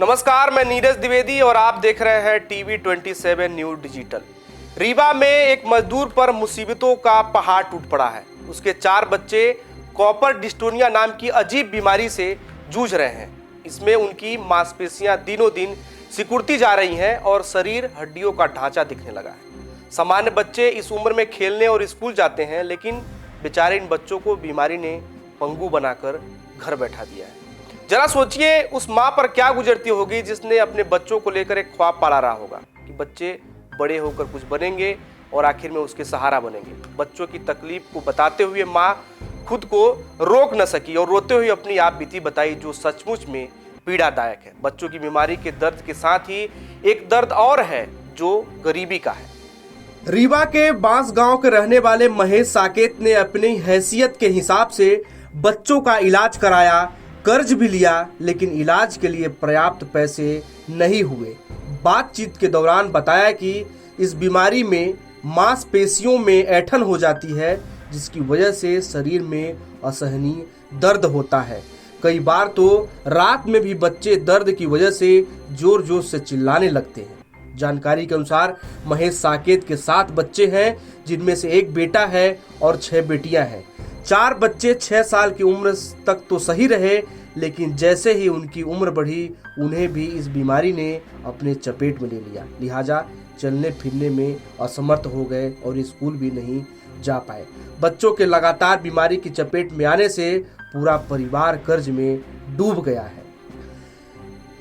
नमस्कार, मैं नीरज द्विवेदी और आप देख रहे हैं टीवी 27 न्यूज डिजिटल। रीवा में एक मजदूर पर मुसीबतों का पहाड़ टूट पड़ा है। उसके 4 बच्चे कॉपर डिस्टोनिया नाम की अजीब बीमारी से जूझ रहे हैं। इसमें उनकी मांसपेशियां दिनों दिन सिकुड़ती जा रही हैं और शरीर हड्डियों का ढांचा दिखने लगा है। सामान्य बच्चे इस उम्र में खेलने और स्कूल जाते हैं, लेकिन बेचारे इन बच्चों को बीमारी ने पंगु बनाकर घर बैठा दिया है। जरा सोचिए उस माँ पर क्या गुजरती होगी जिसने अपने बच्चों को लेकर एक ख्वाब पाला रहा होगा कि बच्चे बड़े होकर कुछ बनेंगे और आखिर में उसके सहारा बनेंगे। बच्चों की तकलीफ को बताते हुए माँ खुद को रोक न सकी और रोते हुए अपनी आप बीती बताई, जो सचमुच में पीड़ादायक है। बच्चों की बीमारी के दर्द के साथ ही एक दर्द और है जो गरीबी का है। रीवा के बांस गांव के रहने वाले महेश साकेत ने अपनी हैसियत के हिसाब से बच्चों का इलाज कराया, कर्ज भी लिया, लेकिन इलाज के लिए पर्याप्त पैसे नहीं हुए। बातचीत के दौरान बताया कि इस बीमारी में मांसपेशियों में ऐंठन हो जाती है, जिसकी वजह से शरीर में असहनीय दर्द होता है। कई बार तो रात में भी बच्चे दर्द की वजह से जोर जोर से चिल्लाने लगते हैं। जानकारी के अनुसार महेश साकेत के 7 बच्चे हैं, जिनमें से एक बेटा है और 6 बेटियां हैं। 4 बच्चे 6 साल की उम्र तक तो सही रहे, लेकिन जैसे ही उनकी उम्र बढ़ी उन्हें भी इस बीमारी ने अपने चपेट में ले लिया। लिहाजा चलने फिरने में असमर्थ हो गए और स्कूल भी नहीं जा पाए। बच्चों के लगातार बीमारी की चपेट में आने से पूरा परिवार कर्ज में डूब गया है।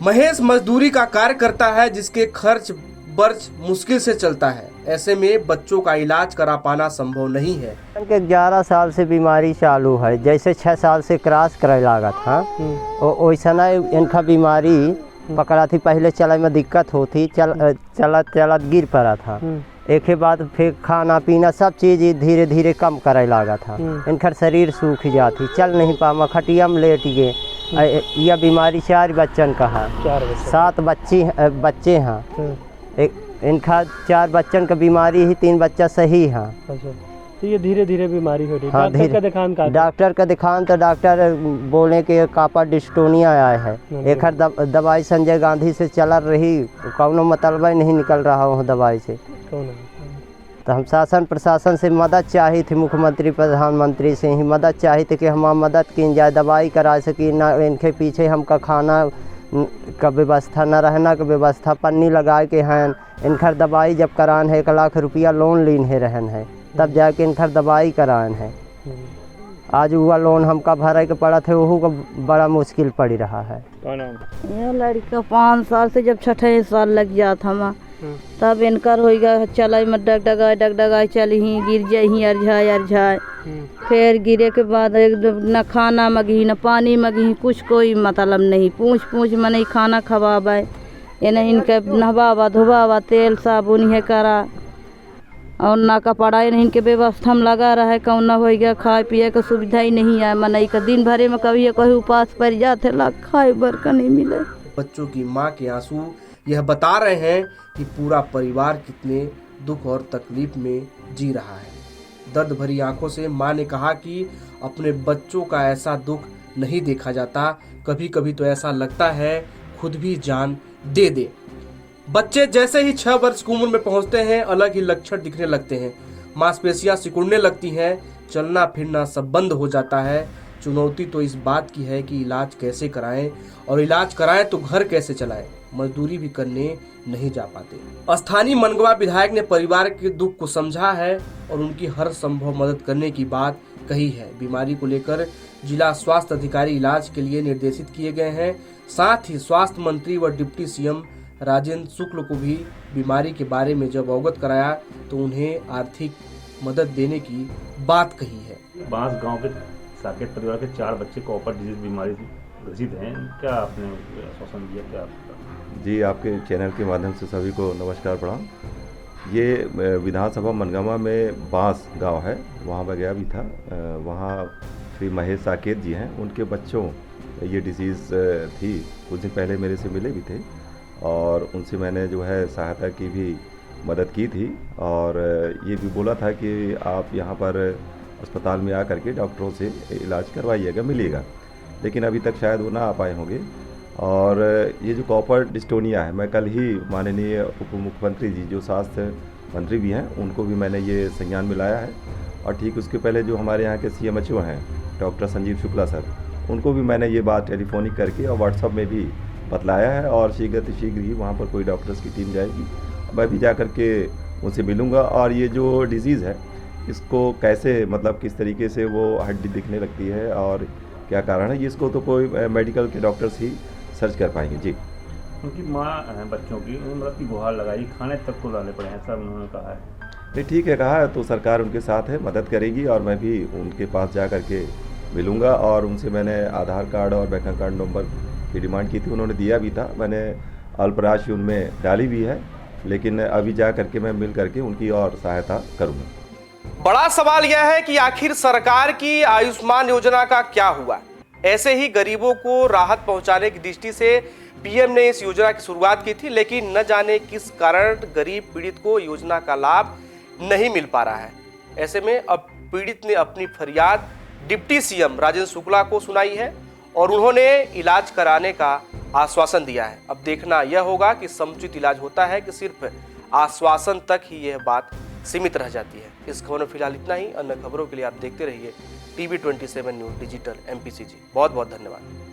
महेश मजदूरी का कार्य करता है, जिसके खर्च बर्च मुश्किल से चलता है। ऐसे में बच्चों का इलाज करा पाना संभव नहीं है। 11 साल से बीमारी चालू है, जैसे 6 साल से क्रॉस करे लागत था वैसा ना इनका बीमारी पकड़ा थी। पहले चले में दिक्कत होती, चलत गिर पड़ा था। एक के बाद फिर खाना पीना सब चीज़ धीरे धीरे कम करे लगा था। इनका शरीर सूख जाती, चल नहीं पामा, खटिया में लेट गए। यह बीमारी 4 बच्चन का है, 7 बच्चे हैं। इनका 4 बच्चन का बीमारी ही, 3 बच्चा सही है। तो ये धीरे धीरे बीमारी हो रही है। हाँ, डॉक्टर का दिखान तो डॉक्टर बोले कि कॉपर डिस्टोनिया आया है। एक दवाई संजय गांधी से चल रही, कौनो मतलब नहीं निकल रहा वो दवाई से। तो हम शासन प्रशासन से मदद चाही थी, मुख्यमंत्री प्रधानमंत्री से ही मदद चाही थी कि हम मदद की जाए, दवाई करा सकी ना। इनके पीछे हमका खाना का व्यवस्था न, रहना का व्यवस्था, पन्नी लगा के हैं। इनकर दवाई जब करान है 1 लाख रुपया लोन लीन है रहन है, तब जाके इनकर दवाई करान है। आज हुआ लोन हमका भरे के पड़ा थे, वह का बड़ा मुश्किल पड़ रहा है। यह लड़का 5 साल से जब 6 साल लग जाता हम, तब इनकर हो गया चल में डगडगाए चल ही गिर जाही अरझाए। फिर गिरे के बाद न खाना मगी न पानी मगी, कुछ कोई मतलब नहीं। पूछ में नहीं खाना खवाबे, इन्हें इनके नहवावा धोवावा, तेल साबुन ये करा, और ना कपड़ा नहीं इनके व्यवस्था में लगा रहा है। कौन ना हो गया खाए पिए का सुविधा ही नहीं है। मनई का दिन भरे में कभी उपास पड़ जाते, लाख खाए बर का नहीं मिले। बच्चों की माँ के आंसू यह बता रहे हैं कि पूरा परिवार कितने दुख और तकलीफ में जी रहा है। दर्द भरी आंखों से माँ ने कहा कि अपने बच्चों का ऐसा दुख नहीं देखा जाता। कभी कभी तो ऐसा लगता है खुद भी जान दे दे। बच्चे जैसे ही 6 वर्ष की उम्र में पहुंचते हैं, अलग ही लक्षण दिखने लगते हैं। मांसपेशियां सिकुड़ने लगती हैं, चलना फिरना सब बंद हो जाता है। चुनौती तो इस बात की है कि इलाज कैसे कराएं, और इलाज कराएं तो घर कैसे चलाएं। मजदूरी भी करने नहीं जा पाते। स्थानीय मनगवा विधायक ने परिवार के दुख को समझा है और उनकी हर संभव मदद करने की बात कही है। बीमारी को लेकर जिला स्वास्थ्य अधिकारी इलाज के लिए निर्देशित किए गए हैं। साथ ही स्वास्थ्य मंत्री व डिप्टी सीएम राजेंद्र शुक्ल को भी बीमारी के बारे में जब अवगत कराया तो उन्हें आर्थिक मदद देने की बात कही है। बांस गांव के साकेत परिवार के 4 बच्चे कॉपर डिजीज बीमारी से ग्रसित हैं। क्या आपने आश्वासन दिया? क्या जी, आपके चैनल के माध्यम से सभी को नमस्कार प्रणाम। ये विधानसभा मनगामा में बांस गांव है, वहाँ मैं गया भी था। वहाँ श्री महेश साकेत जी हैं, उनके बच्चों ये डिजीज़ थी। कुछ दिन पहले मेरे से मिले भी थे और उनसे मैंने जो है सहायता की भी मदद की थी, और ये भी बोला था कि आप यहाँ पर अस्पताल में आ करके डॉक्टरों से इलाज करवाइएगा, मिलेगा। लेकिन अभी तक शायद वो ना आ पाए होंगे। और ये जो कॉपर डिस्टोनिया है, मैं कल ही माननीय उप मुख्यमंत्री जी जो स्वास्थ्य मंत्री भी हैं उनको भी मैंने ये संज्ञान में लाया है। और ठीक उसके पहले जो हमारे यहाँ के CMHO हैं डॉक्टर संजीव शुक्ला सर, उनको भी मैंने ये बात टेलीफोनिक करके और व्हाट्सअप में भी बतलाया है। और शीघ्र ही वहाँ पर कोई डॉक्टर्स की टीम जाएगी, मैं भी जा कर के उनसे मिलूँगा। और ये जो डिज़ीज़ है इसको कैसे मतलब किस तरीके से वो हड्डी दिखने लगती है और क्या कारण है, इसको तो कोई मेडिकल के डॉक्टर्स ही सर्च कर पाएंगे। जी, उनकी माँ है बच्चों की, मतलब की गुहार लगाई, खाने तक को लाने पड़े हैं, ऐसा उन्होंने कहा है। नहीं, ठीक है, कहा है तो सरकार उनके साथ है, मदद करेगी। और मैं भी उनके पास जा कर के मिलूँगा। और उनसे मैंने आधार कार्ड और बैंक अकाउंट नंबर की डिमांड की थी, उन्होंने दिया भी था। मैंने अल्प राशि उनमें डाली भी है, लेकिन अभी जा करके मैं मिल करके उनकी और सहायता करूँगा। बड़ा सवाल यह है कि आखिर सरकार की आयुष्मान योजना का क्या हुआ। ऐसे ही गरीबों को राहत पहुंचाने की दृष्टि से पीएम ने इस योजना की शुरुआत की थी, लेकिन न जाने किस कारण गरीब पीड़ित को योजना का लाभ नहीं मिल पा रहा है। ऐसे में अब पीड़ित ने अपनी फरियाद डिप्टी सीएम राजेंद्र शुक्ला को सुनाई है और उन्होंने इलाज कराने का आश्वासन दिया है। अब देखना यह होगा कि समुचित इलाज होता है कि सिर्फ आश्वासन तक ही यह बात सीमित रह जाती है। इस खबर में फिलहाल इतना ही। अन्य खबरों के लिए आप देखते रहिए TV 27 न्यूज़ डिजिटल MPCG। बहुत बहुत धन्यवाद।